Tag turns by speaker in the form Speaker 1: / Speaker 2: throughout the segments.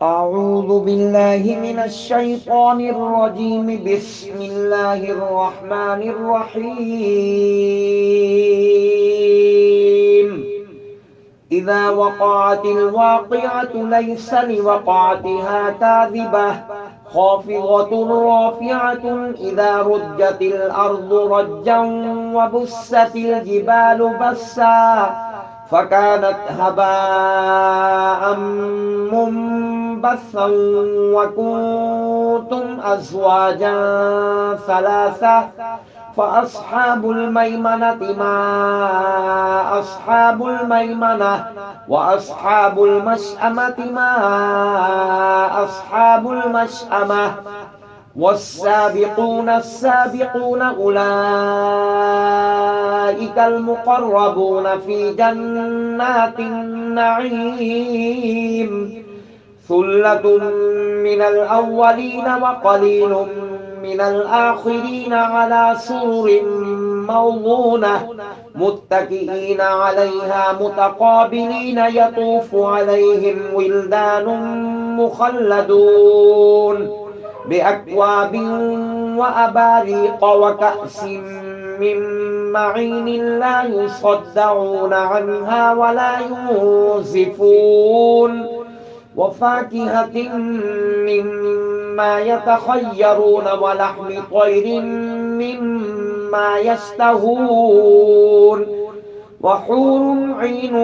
Speaker 1: أعوذ بالله من الشيطان الرجيم. بسم الله الرحمن الرحيم. إذا وقعت الواقعة ليس لوقعتها كاذبة خافضة رافعة إذا رجت الأرض رجا وبست الجبال بسا فكانت هباء منبثا وكنتم أزواجا ثلاثة فأصحاب الميمنة ما أصحاب الميمنة وأصحاب المشأمة ما أصحاب المشأمة والسابقون السابقون أولئك المقربون في جنات النعيم. ثلة من الأولين وقليل من الآخرين على سرر موضونة متكئين عليها متقابلين يطوف عليهم ولدان مخلدون بأكواب وأباريق وكأس من معين لا يصدعون عنها ولا ينزفون وفاكهة مما يتخيرون ولحم طير مما يشتهون وحور عين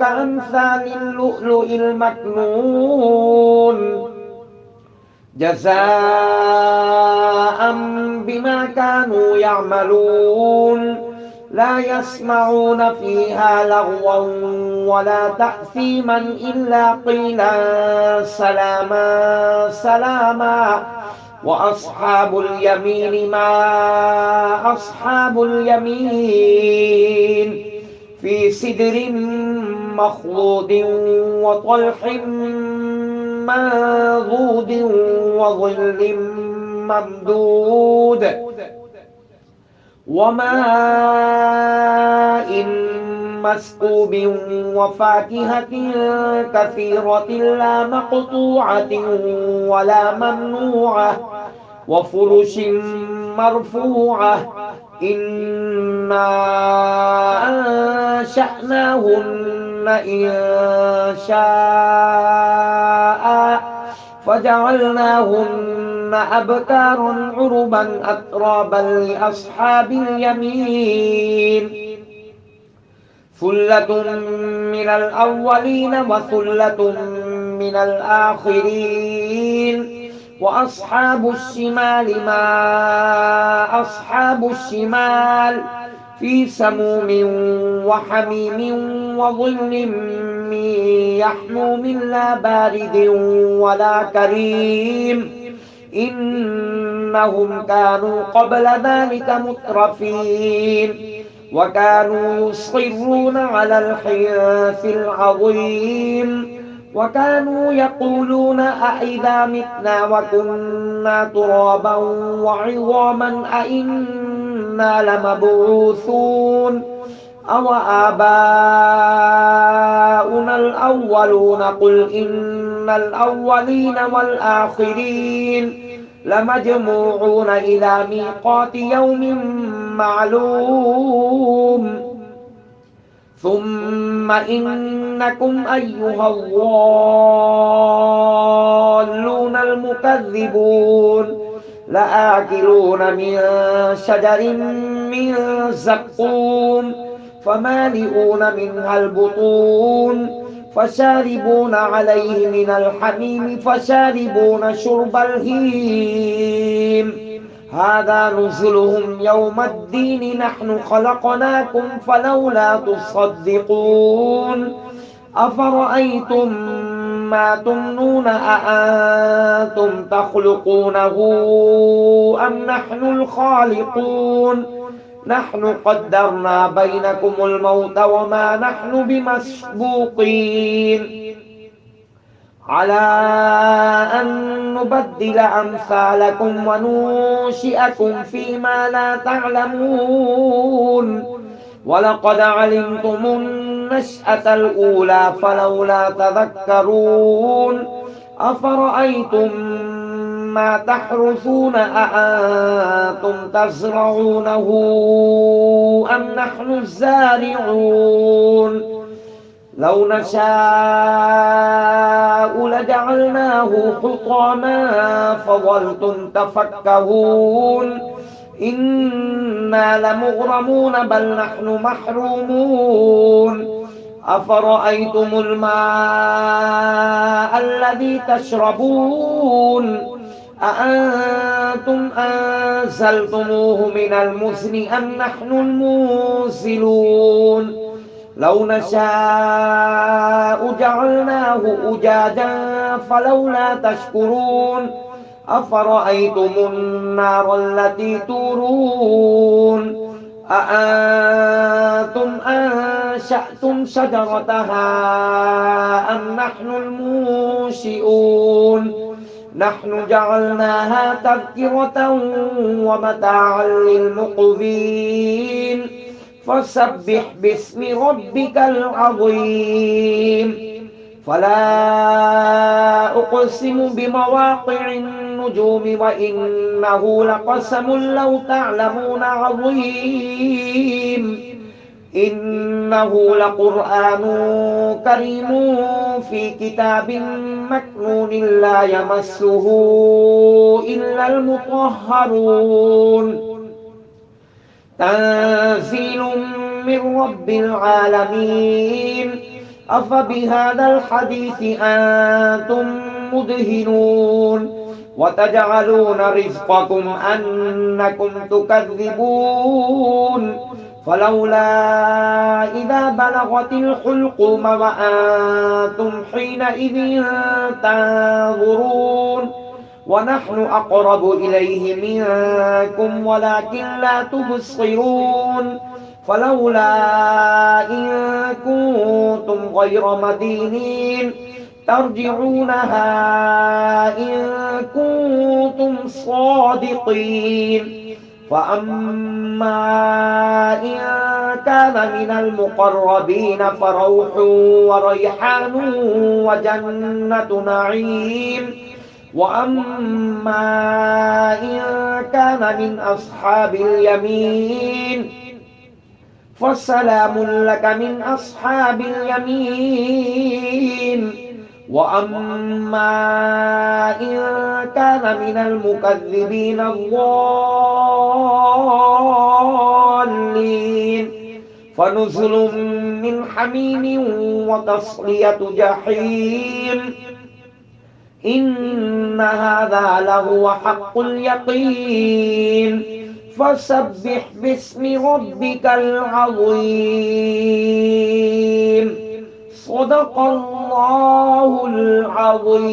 Speaker 1: كأمثال اللؤلؤ المكنون جزاء بما كانوا يعملون. لا يسمعون فيها لغوا ولا تأثيما إلا قيلا سلاما سلاما. وأصحاب اليمين ما أصحاب اليمين في سدر مخضود وطلح منضود وظل ممدود وماء مسكوب وفاكهة كثيرة لا مقطوعة ولا ممنوعة وفرش مرفوعة. إنا أنشأناهن إنشاء فجعلناهن أبكارا عربا أترابا لأصحاب اليمين. ثلة من الأولين وثلة من الآخرين. وأصحاب الشمال ما أصحاب الشمال في سموم وحميم وظل من يحموم لا بارد ولا كريم. إنهم كانوا قبل ذلك مترفين وكانوا يصرون على الحنث العظيم وكانوا يقولون أإذا متنا وكنا ترابا وعظاما أإنا لمبعوثون أو آباؤنا الأولون قل إن الأولين والآخرين لمجموعون إلى ميقات يوم معلوم. ثم إنكم أيها الضالون المكذبون لآكلون من شجر من زقوم فمالئون منها البطون فشاربون عليه من الحميم فشاربون شرب الهيم. هذا نزلهم يوم الدين نحن خلقناكم فلولا تصدقون. أفرأيتم ما تمنون أأنتم تخلقونه أم نحن الخالقون. نحن قدرنا بينكم الموت وما نحن بمسبوقين على أن نبدل أمثالكم وننشئكم فيما لا تعلمون. ولقد علمتم النشأة الأولى فلولا تذكرون. أفرأيتم ما تحرثون أأنتم تزرعونه أم نحن الزارعون لو نشاء لجعلناه حطاما فظلتم تفكهون إنا لمغرمون بل نحن محرومون أفرأيتم الماء الذي تشربون أأنتم أنزلتموه من المزن أم نحن المنزلون لو نشاء جعلناه أجاجا فلولا تشكرون أفرأيتم النار التي تورون أأنتم أنشأتم شجرتها أم نحن المنشئون نحن جعلناها تذكرة ومتاعا للمقوين فسبح باسم ربك العظيم فلا أقسم بمواقع النجوم وإنه لقسم لو تعلمون عظيم إنه لقرآن كريم في كتاب مكنون لا يمسه إلا المطهرون تنزيل من رب العالمين أفبهذا الحديث أنتم مدهنون وتجعلون رزقكم أنكم تكذبون فلولا إذا بلغت الحلقوم وأنتم حينئذ تنظرون ونحن أقرب إليه منكم ولكن لا تبصرون فلولا إن كنتم غير مدينين ترجعونها إن كنتم صادقين فأما إن كان من المقربين فروح وريحان وجنة نعيم وأما إن كان من أصحاب اليمين فسلام لك من أصحاب اليمين وأما إن كان من المكذبين الضالين فنزل من حميم وتصلية جحيم إن هذا لهو حق اليقين فسبح باسم ربك العظيم صدق الله العظيم.